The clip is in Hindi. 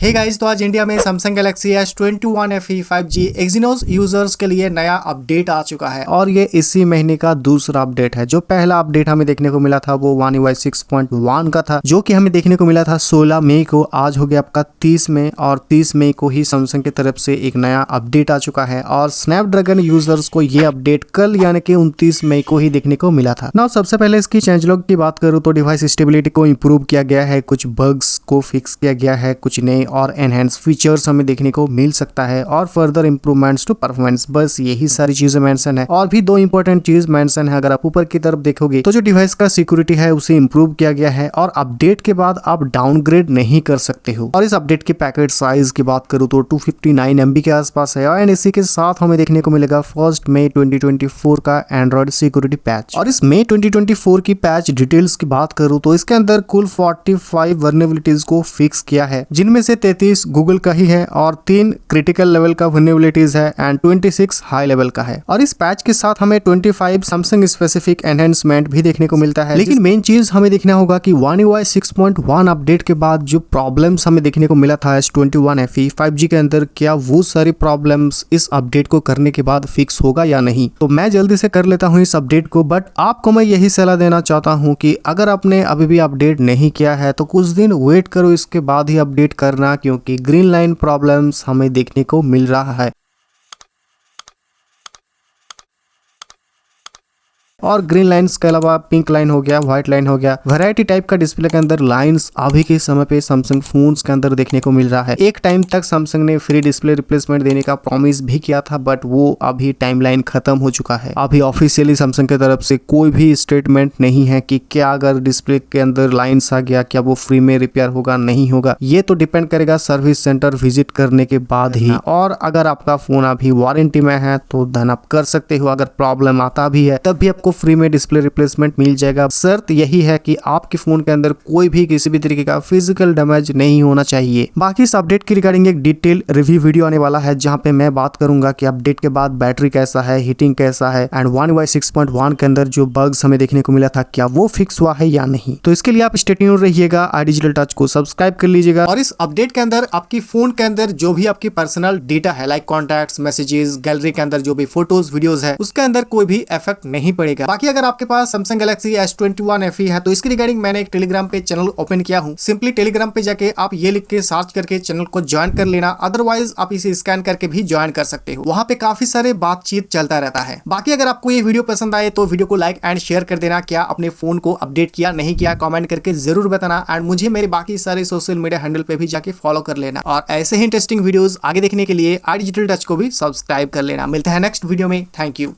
हे गाइस, तो आज इंडिया में Samsung Galaxy S21 FE 5G Exynos users के लिए नया अपडेट आ चुका है और ये इसी महीने का दूसरा अपडेट है। जो पहला अपडेट हमें देखने को मिला था वो One UI 6.1 का था, जो कि हमें देखने को मिला था 16 मई को। आज हो गया आपका 30 मई और 30 मई को ही सैमसंग की तरफ से एक नया अपडेट आ चुका है और स्नैपड्रैगन यूजर्स को ये अपडेट कल यानी कि 29 मई को ही देखने को मिला था। नाउ सबसे पहले इसकी चेंजलॉग की बात करूँ तो डिवाइस स्टेबिलिटी को इम्प्रूव किया गया है, कुछ बग्स को फिक्स किया गया है, कुछ नए और एनहेंस फीचर्स हमें देखने को मिल सकता है और फर्दर इंप्रूवमेंट्स टू परफॉर्मेंस। बस यही सारी चीजें मेंशन है और भी दो इंपॉर्टेंट चीज मेंशन है। अगर आप ऊपर की तरफ देखोगे तो जो डिवाइस का सिक्योरिटी है उसे इंप्रूव किया गया है और अपडेट के बाद आप डाउनग्रेड नहीं कर सकते हो। और इस अपडेट के पैकेट साइज की बात करूं तो 259 MB के आसपास है और इसी के साथ हमें देखने को मिलेगा 1 मई 2024 का एंड्रॉइड सिक्योरिटी पैच। और इस मई 2024 की पैच डिटेल्स की बात करूं तो इसके अंदर कुल 45 वर्नेबिलिटीज को फिक्स किया है, जिनमें से 33 गूगल का ही है और 3 क्रिटिकल लेवल का वर्नेबिलिटीज है एंड 26 हाई लेवल का है। और इस पैच के साथ हमें 25 सैमसंग स्पेसिफिक एनहेंसमेंट भी देखने को मिलता है। लेकिन मेन चीज हमें देखना होगा कि One UI 6.1 अपडेट के बाद जो प्रॉब्लम्स हमें देखने को मिला था S21 FE 5G के अंदर, क्या वो सारी प्रॉब्लम्स इस अपडेट को करने के बाद फिक्स होगा या नहीं। तो मैं जल्दी से कर लेता हूँ इस अपडेट को, बट आपको मैं यही सलाह देना चाहता हूँ कि अगर आपने अभी भी अपडेट नहीं किया है तो कुछ दिन वेट करो, इसके बाद ही अपडेट करना, क्योंकि ग्रीन लाइन प्रॉब्लम्स हमें देखने को मिल रहा है। और ग्रीन लाइन्स के अलावा पिंक लाइन हो गया, व्हाइट लाइन हो गया, वैरायटी टाइप का डिस्प्ले के अंदर लाइंस अभी के समय पे सैमसंग फोन्स के अंदर देखने को मिल रहा है। एक टाइम तक सैमसंग ने फ्री डिस्प्ले रिप्लेसमेंट देने का प्रॉमिस भी किया था, बट वो अभी टाइमलाइन खत्म हो चुका है। अभी ऑफिशियली सैमसंग की तरफ से कोई भी स्टेटमेंट नहीं है कि क्या अगर डिस्प्ले के अंदर लाइन्स आ गया क्या वो फ्री में रिपेयर होगा नहीं होगा। ये तो डिपेंड करेगा सर्विस सेंटर विजिट करने के बाद ही। और अगर आपका फोन अभी वारंटी में है तो धन आप कर सकते हो। अगर प्रॉब्लम आता भी है तब भी आपको फ्री में डिस्प्ले रिप्लेसमेंट मिल जाएगा। शर्त यही है कि आपके फोन के अंदर कोई भी किसी भी तरीके का फिजिकल डैमेज नहीं होना चाहिए। बाकी इस अपडेट की रिगार्डिंग एक डिटेल रिव्यू वीडियो आने वाला है, जहां पे मैं बात करूंगा कि अपडेट के बाद बैटरी कैसा है, हीटिंग कैसा है एंड One UI 6.1 के अंदर जो बग्स हमें देखने को मिला था क्या वो फिक्स हुआ है या नहीं। तो इसके लिए आप स्टे ट्यून्ड रहिएगा, iDigital Touch को सब्सक्राइब कर लीजिएगा। और इस अपडेट के अंदर आपकी फोन के अंदर जो भी आपकी पर्सनल डेटा है, लाइक कॉन्टैक्ट्स, मैसेजेस, गैलरी के अंदर जो भी फोटोज वीडियोज है, उसके अंदर कोई भी इफेक्ट नहीं पड़ेगा। बाकी अगर आपके पास सैमसंग गैलेक्सी S21 FE है तो इसकी रिगार्डिंग मैंने एक टेलीग्राम पे चैनल ओपन किया हूँ। सिंपली टेलीग्राम पे जाके आप ये लिख के सर्च करके चैनल को ज्वाइन कर लेना, अदरवाइज आप इसे स्कैन करके भी ज्वाइन कर सकते हो। वहाँ पे काफी सारे बातचीत चलता रहता है। बाकी अगर आपको ये वीडियो पसंद आए तो वीडियो को लाइक एंड शेयर कर देना। क्या अपने फोन को अपडेट किया नहीं किया कमेंट करके जरूर बताना एंड मुझे मेरे बाकी सारे सोशल मीडिया हैंडल पे भी जाके फॉलो कर लेना। और ऐसे ही इंटरेस्टिंग वीडियोस आगे देखने के लिए iDigital Touch को भी सब्सक्राइब कर लेना। मिलते हैं नेक्स्ट वीडियो में। Thank you.